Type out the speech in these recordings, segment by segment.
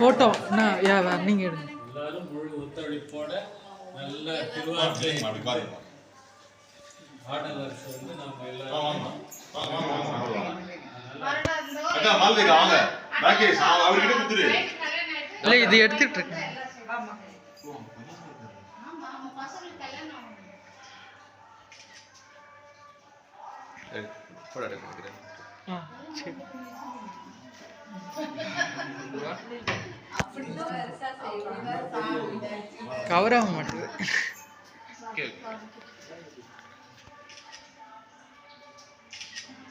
Photo என்ன நீங்கள் எடுங்க. எல்லாரும் முழு ஒத்துழைப்போட நல்ல திருவாரூர் ஆடலரசு வந்து நம்ம எல்லாரும் இல்லை இது எடுத்துட்டு இருக்கேன். சரி கவர் ஆக மாட்டேங்குது.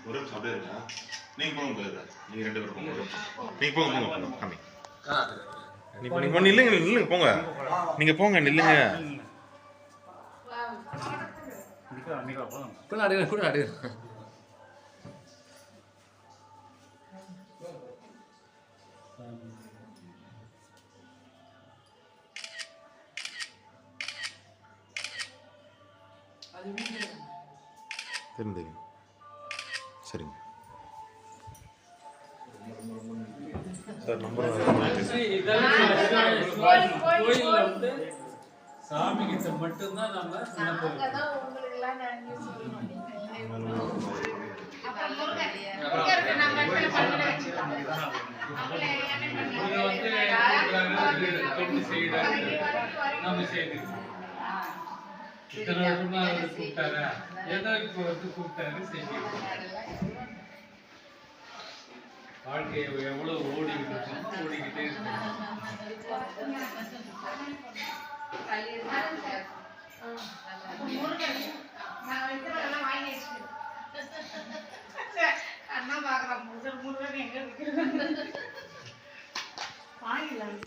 ஒரு நிமிஷம் அப்படியே இருங்க. நீங்க போங்க, நீங்க 2 பேரும் போங்க. நீங்க போங்க கம்மி. நீங்க நில்லுங்க போங்க. நீங்க போங்க நில்லுங்க. கூட அடி தெரியுங்க. சரிங்க சார். நம்பர் கோயில்ல வந்து சாமி கிட்ட மட்டும்தான் நம்ம நம்ம செய்திருக்கோம். இத்தனை வருஷமா அவர் கூப்பிட்டாரா, ஏதோ இப்போ வந்து கூப்பிட்டாரு செஞ்சிருக்கோம். வாழ்க்கையை எவ்வளவு ஓடிக்கிட்டு இருக்கோம், ஓடிக்கிட்டே இருக்கோம். முருகன் நான் வைக்கிறதெல்லாம் வாங்கி வச்சுக்கிறேன்.